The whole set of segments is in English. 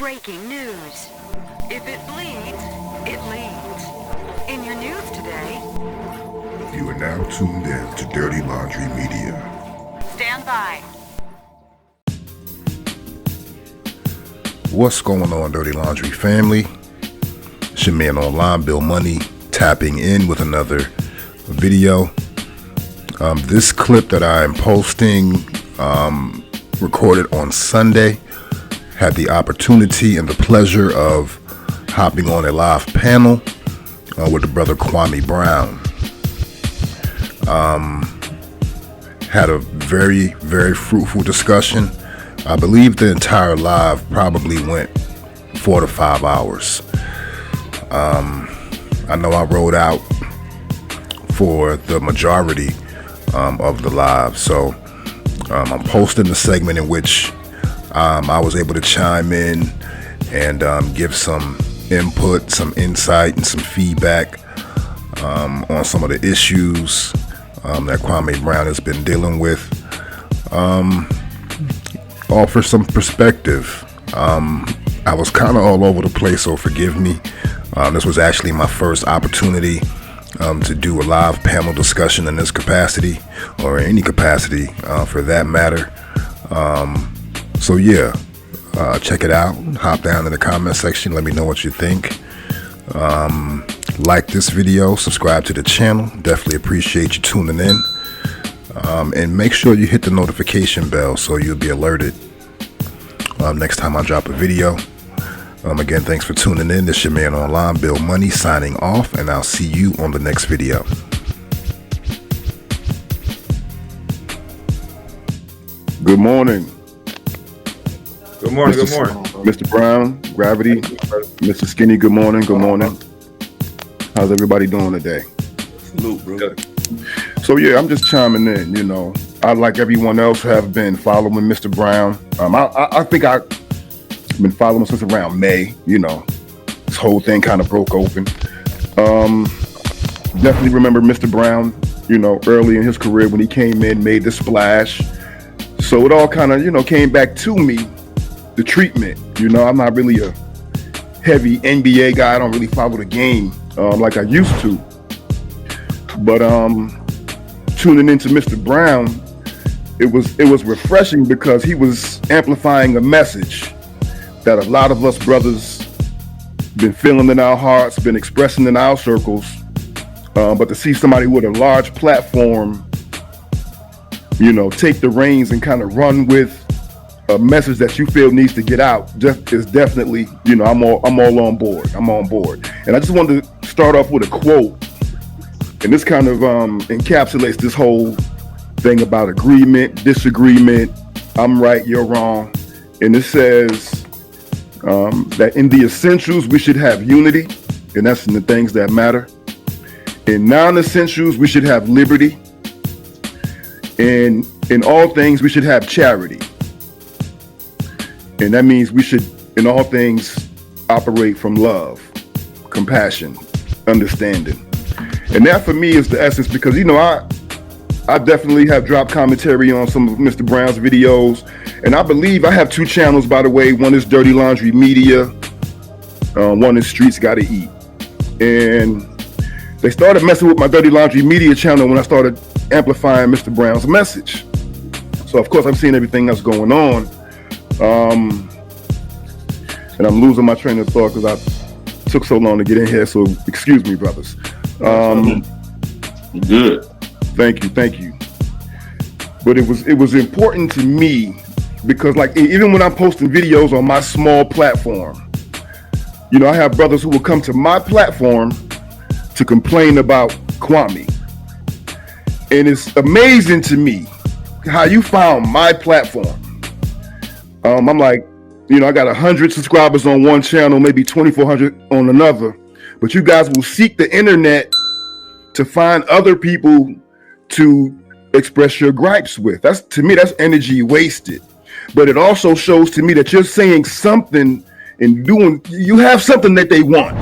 Breaking news. If it bleeds, it leads. In your news today. You are now tuned in to Dirty Laundry Media. Stand by. What's going on, Dirty Laundry family? It's your man online, Bill Money, tapping in with another video. This clip that I am posting, recorded on Sunday, had the opportunity and the pleasure of hopping on a live panel with the brother Kwame Brown. Had a very, very fruitful discussion. I believe the entire live probably went 4 to 5 hours. I know I rode out for the majority of the live, so I'm posting the segment in which I was able to chime in and give some input, some insight, and some feedback on some of the issues that Kwame Brown has been dealing with. Offer some perspective. I was kind of all over the place, so forgive me. This was actually my first opportunity to do a live panel discussion in this capacity, or any capacity for that matter. So yeah, check it out. Hop down in the comment section. Let me know what you think. Like this video, subscribe to the channel. Definitely appreciate you tuning in. And make sure you hit the notification bell so you'll be alerted next time I drop a video. Again, thanks for tuning in. This is your man online, Bill Money, signing off, and I'll see you on the next video. Good morning. Good morning, good morning. Mr. Brown, Gravity, Mr. Skinny, good morning, good morning. How's everybody doing today? Salute, bro. So yeah, I'm just chiming in, you know. I, like everyone else, have been following Mr. Brown. I think I've been following him since around May, you know. This whole thing kind of broke open. Definitely remember Mr. Brown, you know, early in his career when he came in, made the splash. So it all kind of, you know, came back to me, the treatment. You know, I'm not really a heavy NBA guy. I don't really follow the game like I used to. But tuning into Mr. Brown, it was refreshing because he was amplifying a message that a lot of us brothers been feeling in our hearts, been expressing in our circles. But to see somebody with a large platform, you know, take the reins and kind of run with a message that you feel needs to get out, is definitely, you know, I'm all on board. I'm on board. And I just wanted to start off with a quote. And this kind of encapsulates this whole thing about agreement, disagreement, I'm right, you're wrong. And it says that in the essentials, we should have unity, and that's in the things that matter. In non-essentials, we should have liberty. And in all things, we should have charity. And that means we should, in all things, operate from love, compassion, understanding. And that for me is the essence, because, you know, I definitely have dropped commentary on some of Mr. Brown's videos. And I believe I have 2 channels, by the way. One is Dirty Laundry Media. One is Streets Gotta Eat. And they started messing with my Dirty Laundry Media channel when I started amplifying Mr. Brown's message. So, of course, I'm seeing everything that's going on. And I'm losing my train of thought because I took so long to get in here. So, excuse me, brothers. Good. Thank you. But it was important to me because, like, even when I'm posting videos on my small platform, you know, I have brothers who will come to my platform to complain about Kwame. And it's amazing to me how you found my platform. I'm like, you know, I got 100 subscribers on one channel, maybe 2,400 on another. But you guys will seek the internet to find other people to express your gripes with. That's, to me, that's energy wasted. But it also shows to me that you're saying something and you have something that they want.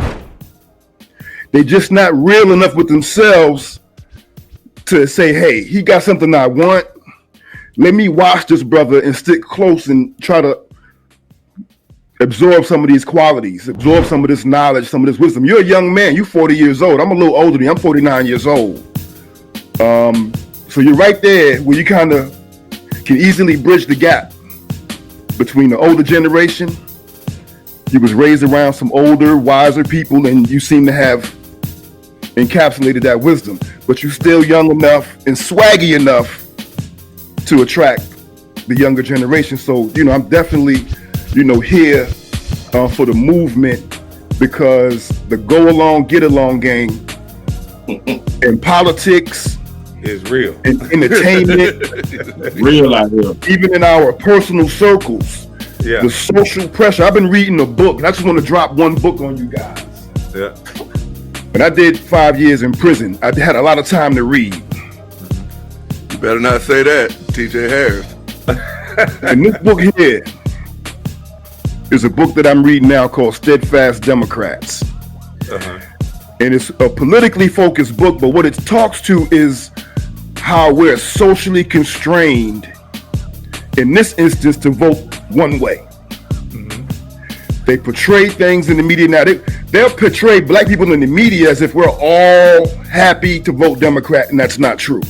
They're just not real enough with themselves to say, hey, he got something I want. Let me watch this brother and stick close and try to absorb some of these qualities, absorb some of this knowledge, some of this wisdom. You're a young man. You're 40 years old. I'm a little older than you. I'm 49 years old. So you're right there where you kind of can easily bridge the gap between the older generation. You was raised around some older, wiser people, and you seem to have encapsulated that wisdom. But you're still young enough and swaggy enough to attract the younger generation. So, I'm definitely, here for the movement, because the go along, get along game in politics is real. In entertainment, real out here. Even in our personal circles, the social pressure. I've been reading a book, and I just want to drop one book on you guys. Yeah. When I did 5 years in prison, I had a lot of time to read. You better not say that, TJ Harris. And this book here is a book that I'm reading now called Steadfast Democrats. And it's a politically focused book, but what it talks to is how we're socially constrained, in this instance, to vote one way. They portray things in the media now. They'll portray black people in the media as if we're all happy to vote Democrat, and that's not true.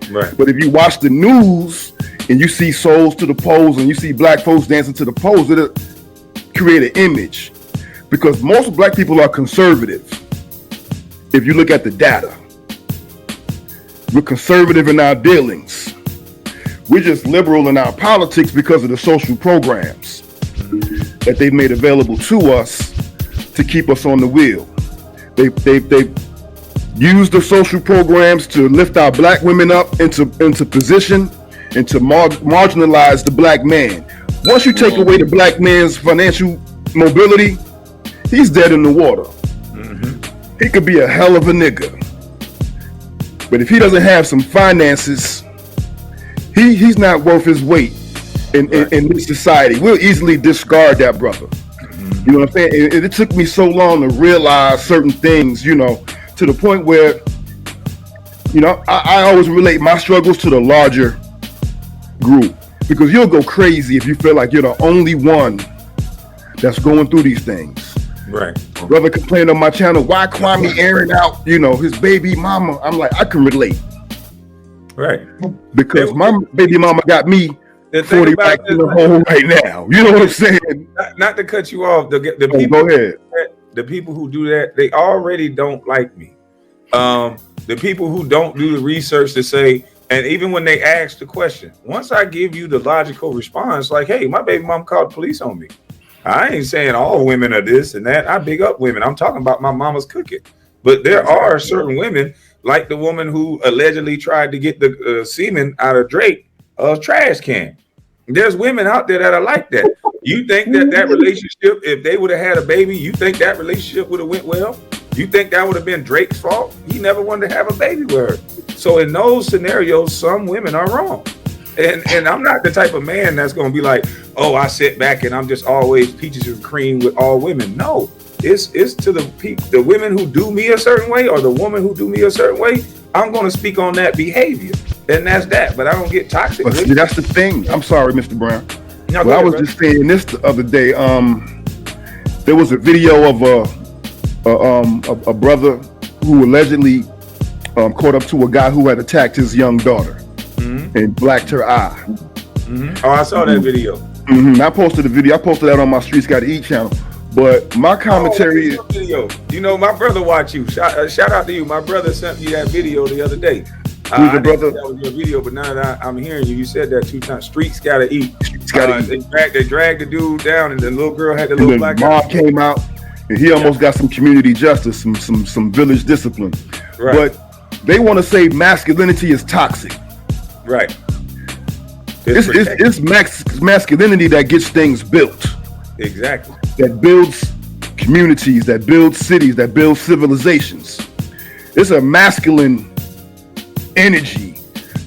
Right. But if you watch the news and you see souls to the polls and you see black folks dancing to the polls, it'll create an image. Because most black people are conservative. If you look at the data, we're conservative in our dealings. We're just liberal in our politics because of the social programs that they've made available to us to keep us on the wheel. They've used the social programs to lift our black women up into position and to marginalize the black man. Once you take away the black man's financial mobility, he's dead in the water. He could be a hell of a nigga, but if he doesn't have some finances, he's not worth his weight in this society. We'll easily discard that brother. You know what I'm saying? It took me so long to realize certain things, to the point where, I always relate my struggles to the larger group, because you'll go crazy if you feel like you're the only one that's going through these things. Right. Brother complained on my channel, why Kwame airing out, his baby mama? I'm like, I can relate. Right. Because my baby mama got me 40 back in the hole right now. You know what I'm saying? Not to cut you off. The people, go ahead. The people who do that, they already don't like me. The people who don't do the research to say, and even when they ask the question, once I give you the logical response, like, hey, my baby mom called the police on me. I ain't saying all women are this and that. I big up women. I'm talking about my mama's cooking. But there are certain women, like the woman who allegedly tried to get the semen out of Drake's trash can. There's women out there that are like that. You think that relationship, if they would have had a baby, you think that relationship would have went well? You think that would have been Drake's fault? He never wanted to have a baby with her. So in those scenarios, some women are wrong. And I'm not the type of man that's going to be like, oh, I sit back and I'm just always peaches and cream with all women. No, it's to the women who do me a certain way, or the woman who do me a certain way. I'm going to speak on that behavior, and that's that. But I don't get toxic. But see, that's the thing. I'm sorry, Mr. Brown. No, I was just saying this the other day. There was a video of a brother who allegedly caught up to a guy who had attacked his young daughter and blacked her eye. Oh, I saw that video. I posted the video. I posted that on my Streets Gotta Eat channel. But my commentary is video. My brother watched you. Shout out to you. My brother sent me that video the other day. Who's the brother? That was your video, but now that I'm hearing you, you said that 2 times. Streets gotta eat. Streets gotta eat. They dragged the dude down, and the little girl had the little black mob came out, and he almost got some community justice, some village discipline. Right. But they want to say masculinity is toxic. Right. It's masculinity that gets things built. Exactly. That builds communities, that builds cities, that builds civilizations. It's a masculine energy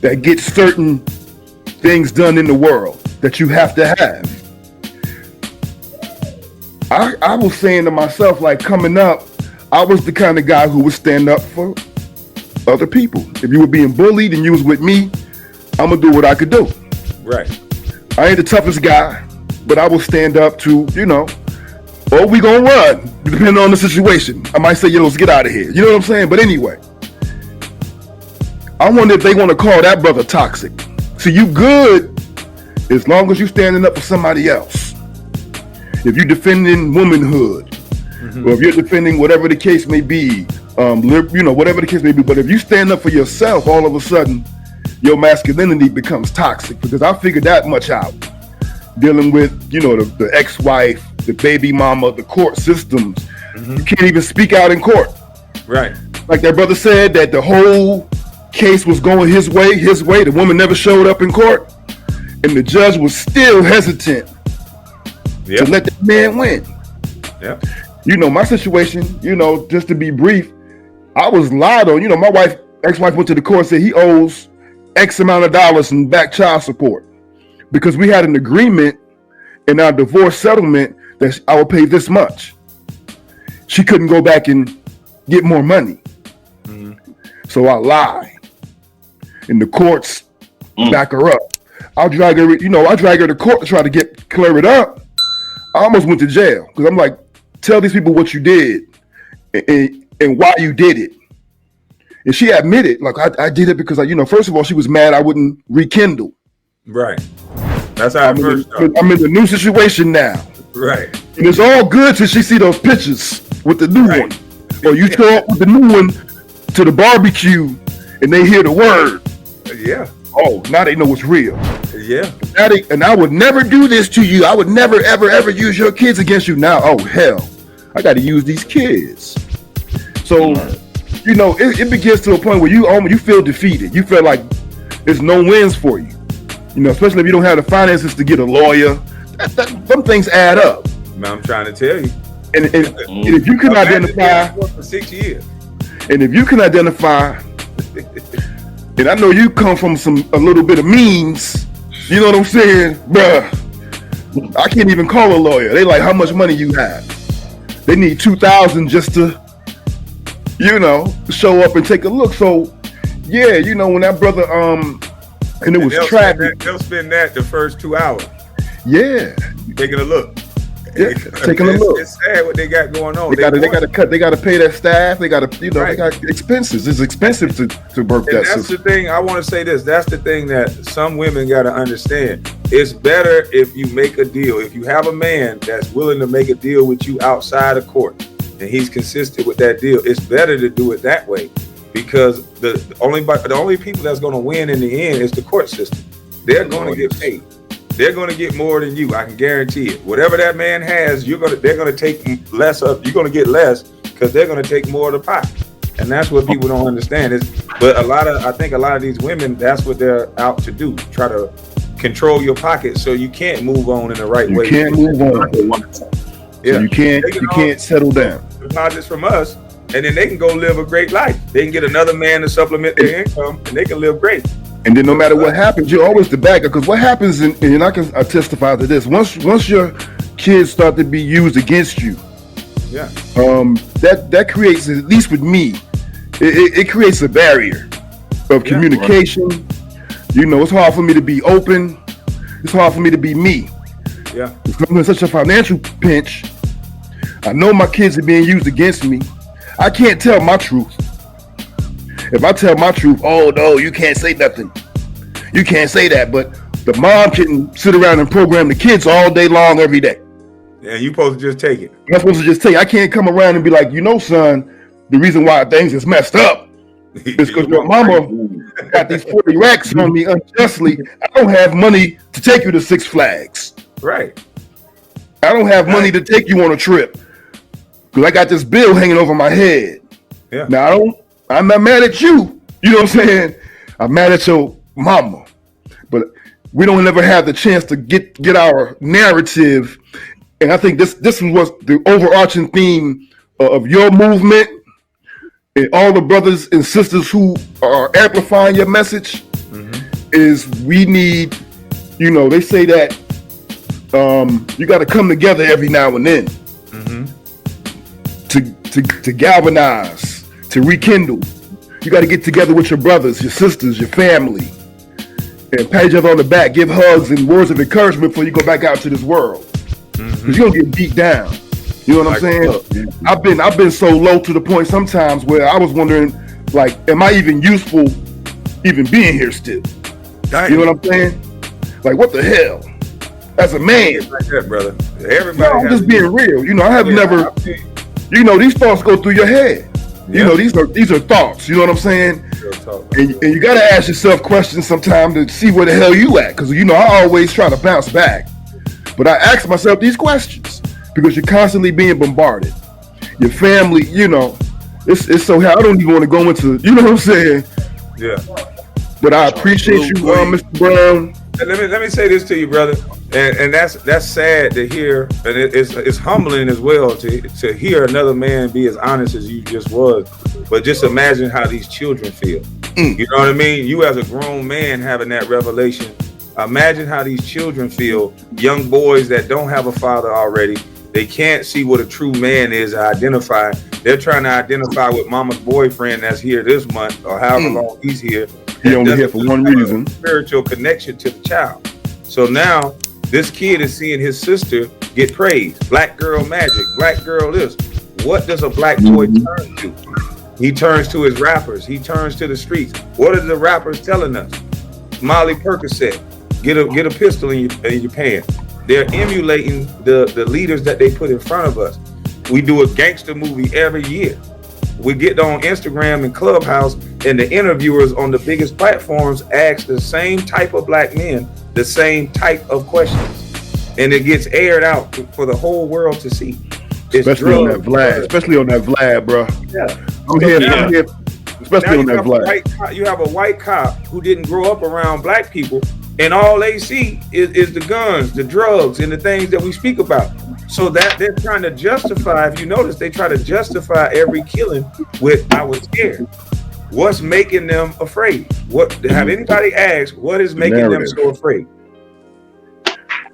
that gets certain things done in the world that you have to have. I was saying to myself, like, coming up, I was the kind of guy who would stand up for other people. If you were being bullied and you was with me, I'm gonna do what I could do. Right. I ain't the toughest guy, but I will stand up to, or we gonna run, depending on the situation. I might say, yo, let's get out of here. You know what I'm saying? But anyway, I wonder if they want to call that brother toxic. See, you good as long as you standing up for somebody else. If you're defending womanhood, or if you're defending whatever the case may be, whatever the case may be. But if you stand up for yourself, all of a sudden, your masculinity becomes toxic. Because I figured that much out. Dealing with, the ex-wife, the baby mama, the court systems. You can't even speak out in court. Right. Like that brother said, that the whole case was going his way. The woman never showed up in court. And the judge was still hesitant to let the man win. Yeah. My situation, just to be brief, I was lied on. My ex-wife went to the court and said he owes X amount of dollars in back child support because we had an agreement in our divorce settlement that I would pay this much. She couldn't go back and get more money. So I lie. And the courts back her up. I'll drag her, I drag her to court to try to clear it up. I almost went to jail because I'm like, tell these people what you did and why you did it. And she admitted, like, I did it because, first of all, she was mad I wouldn't rekindle. Right. That's how I'm in the new situation now. Right. And it's all good till she see those pictures with the new one. Or you show up with the new one to the barbecue and they hear the word. Yeah. Oh, now they know it's real. Yeah. And I would never do this to you. I would never, ever, ever use your kids against you. Now, oh, hell, I got to use these kids. So, it begins to a point where you feel defeated. You feel like there's no wins for you. Especially if you don't have the finances to get a lawyer. Some things add up. I'm trying to tell you. And if you can identify for 6 years, and if you can identify, and I know you come from a little bit of means, you know what I'm saying, bruh. I can't even call a lawyer. They like how much money you have. They need $2,000 just to, show up and take a look. So, yeah, when that brother, and it was tragic. They'll spend that the first 2 hours. Yeah. Taking a look. Yeah, taking a look. It's sad what they got going on. They got to cut. They got to pay their staff. They got to, they got expenses. It's expensive to work that system. That's the thing. I want to say this. That's the thing that some women got to understand. It's better if you make a deal. If you have a man that's willing to make a deal with you outside of court, and he's consistent with that deal, it's better to do it that way, because the only people that's going to win in the end is the court system. They're going to get paid. They're going to get more than you. I can guarantee it. Whatever that man has, they're going to take less of. You're going to get less because they're going to take more of the pot. And that's what people don't understand. But I think a lot of these women, that's what they're out to do. Try to control your pocket so you can't move on in the right way. You can't move on. Yeah. So you can't settle down. Deposits from us, and then they can go live a great life. They can get another man to supplement their income, and they can live great. And then no matter what happens, you're always the bagger. Because what happens, and I testify to this, once your kids start to be used against you, that creates, at least with me, it creates a barrier of communication. Right. It's hard for me to be open. It's hard for me to be me. Yeah. Because I'm in such a financial pinch. I know my kids are being used against me. I can't tell my truth. If I tell my truth, oh no, you can't say nothing. You can't say that. But the mom can sit around and program the kids all day long, every day. Yeah, you supposed to just take it. I'm supposed to just take it. I can't come around and be like, son, the reason why things is messed up is because your mama got these 40 racks on me unjustly. I don't have money to take you to Six Flags. Right. I don't have money to take you on a trip because I got this bill hanging over my head. Yeah. Now, I'm not mad at you. You know what I'm saying? I'm mad at your mama. But we don't ever have the chance to get our narrative. And I think this was the overarching theme of your movement and all the brothers and sisters who are amplifying your message is we need, they say that you got to come together every now and then to galvanize, to rekindle. You got to get together with your brothers, your sisters, your family, and pat each other on the back, give hugs and words of encouragement before you go back out to this world. Because you're going to get beat down. You know what I'm saying? I've been so low to the point sometimes where I was wondering, like, am I even useful, even being here still? Dang. You know what I'm saying? Like, what the hell? As a man, It's like that, brother. Everybody. no, I'm just being real. You know, I have never. You know, these thoughts go through your head. You know, these are thoughts. You know what I'm saying? And you got to ask yourself questions sometimes to see where the hell you at. Because, you know, I always try to bounce back. But I ask myself these questions because you're constantly being bombarded. Your family, you know, it's so hard. I don't even want to go into, you know what I'm saying? Yeah. But I appreciate you, Mr. Brown. Let me say this to you, brother, and that's sad to hear, and it's humbling as well to hear another man be as honest as you just was. But just imagine how these children feel. You know what I mean? You as a grown man having that revelation. Imagine how these children feel. Young boys that don't have a father already. They can't see what a true man is. Identify. They're trying to identify with mama's boyfriend that's here this month or however long he's here. He only here for one reason. Spiritual connection to the child. So now this kid is seeing his sister get praised. Black girl magic, black girl this. What does a black boy turn to? He turns to his rappers. He turns to the streets. What are the rappers telling us? Molly Percocet, get a pistol in your pants. They're emulating the leaders that they put in front of us. We do a gangster movie every year. We get on Instagram and Clubhouse, and the interviewers on the biggest platforms ask the same type of black men the same type of questions, and it gets aired out for the whole world to see. Especially on that Vlad, bro. Yeah. I'm here. Especially on that Vlad. You have a white cop who didn't grow up around black people, and all they see is the guns, the drugs, and the things that we speak about. So that they're trying to justify, if you notice, they try to justify every killing with "I was scared." What's making them afraid? Have anybody asked what is making them so afraid?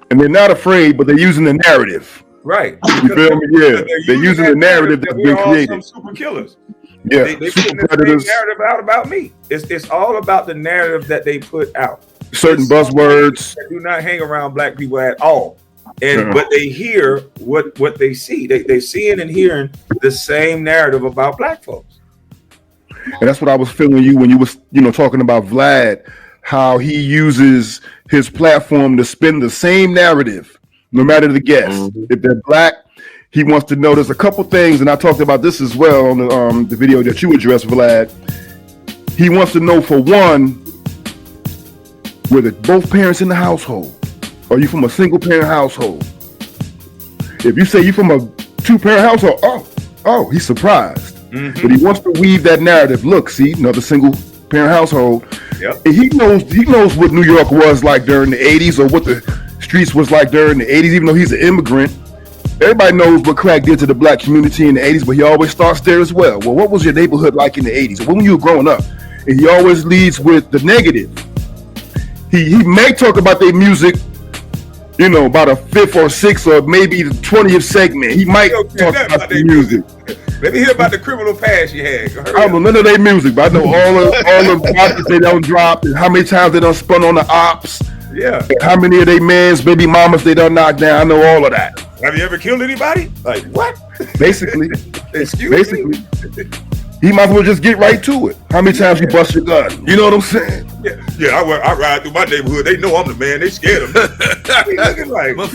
And they're not afraid, but they're using the narrative. Right. You feel me? Yeah. They're using the narrative that's been created. Some super killers. Yeah. They put the narrative out about me. It's all about the narrative that they put out. Certain buzzwords. That do not hang around black people at all. But they hear what they see. They're seeing and hearing the same narrative about black folks. And that's what I was feeling you when you was, talking about Vlad, how he uses his platform to spin the same narrative, no matter the guest. If they're black, he wants to know there's a couple things, and I talked about this as well on the video that you addressed, Vlad. He wants to know, for one, were both parents in the household? Are you from a single parent household? If you say you're from a 2-parent household, oh, he's surprised. But he wants to weave that narrative. Look, see, another single parent household. Yep. And he knows what New York was like during the 80s, or what the streets was like during the 80s, even though he's an immigrant. Everybody knows what crack did to the black community in the 80s, but he always starts there as well. Well, what was your neighborhood like in the 80s? When you were growing up? And he always leads with the negative. He may talk about their music, about a 5th or 6th or maybe the 20th segment. He might talk about the music. Let me hear about the criminal past you had. I don't know none of their music, but I know all the artists they done dropped, and how many times they done spun on the ops. Yeah. And how many of their mans, baby mamas they done knocked down. I know all of that. Have you ever killed anybody? Like what? Basically. Excuse me. He might as well just get right to it. How many times you bust your gun? You know what I'm saying? Yeah. I ride through my neighborhood. They know I'm the man. They scared of me.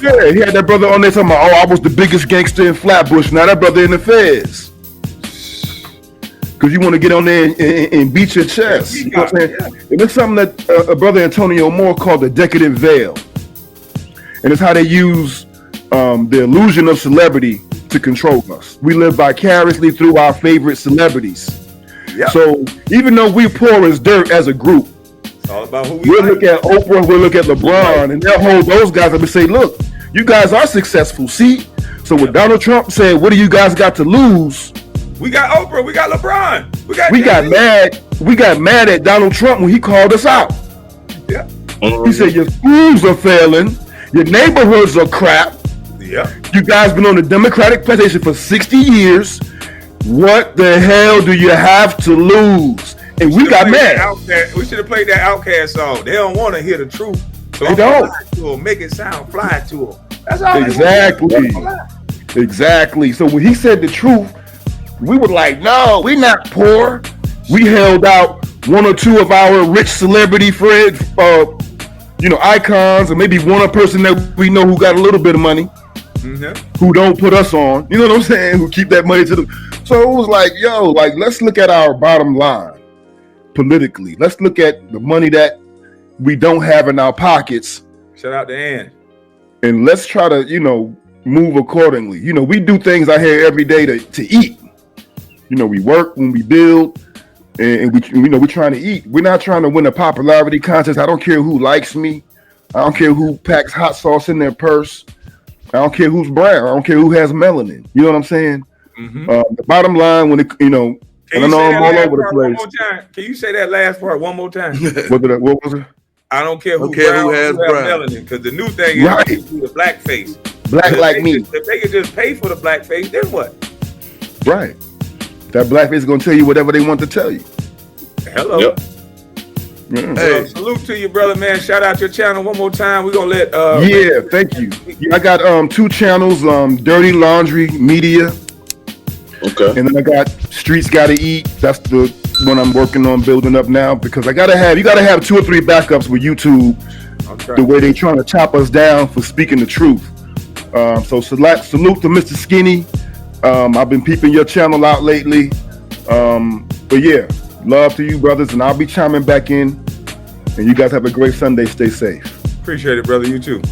Yeah, he had that brother on there talking about, I was the biggest gangster in Flatbush. Now that brother in the feds. Because you want to get on there and beat your chest. You know what I'm saying? Yeah. And it's something that a brother Antonio Moore called the decadent veil. And it's how they use the illusion of celebrity to control us. We live vicariously through our favorite celebrities. Yep. So even though we poor as dirt as a group, it's all about who we'll look at Oprah, we'll look at LeBron, and they'll hold those guys up and say, look, you guys are successful. See? So when Donald Trump said, what do you guys got to lose? We got Oprah, we got LeBron, we got mad at Donald Trump when he called us out. Yeah. He said your schools are failing, your neighborhoods are crap. Yeah. You guys been on the Democratic plantation for 60 years. What the hell do you have to lose? And we got mad. We should have played that Outkast song. They don't want to hear the truth. So they don't. To them, make it sound fly to them. That's all. Exactly. Exactly. So when he said the truth, we were like, no, we're not poor. We held out one or two of our rich celebrity friends, icons, or maybe one person that we know who got a little bit of money, who don't put us on. You know what I'm saying? Who keep that money to them. So it was like, let's look at our bottom line politically. Let's look at the money that we don't have in our pockets. Shout out to Ann. And let's try to, move accordingly. We do things out here every day to eat. We work when we build, and we're trying to eat. We're not trying to win a popularity contest. I don't care who likes me. I don't care who packs hot sauce in their purse. I don't care who's brown. I don't care who has melanin. You know what I'm saying? The bottom line, when I know I'm all over the place. Can you say that last part one more time? What was it? I don't care who has brown. melanin, because the new thing is right. the black face. Black like me. If they could just pay for the black face, then what? Right. That black face is gonna tell you whatever they want to tell you. Hello. Yep. Hey, salute to you, brother, man. Shout out your channel one more time. We're gonna let thank you. I got 2 channels, Dirty Laundry Media. Okay. And then I got Streets Gotta Eat. That's the one I'm working on building up now, because you gotta have 2 or 3 backups with YouTube, the way they trying to chop us down for speaking the truth. So salute to Mr. Skinny. I've been peeping your channel out lately. But yeah, love to you, brothers, and I'll be chiming back in. And you guys have a great Sunday. Stay safe. Appreciate it, brother. You too.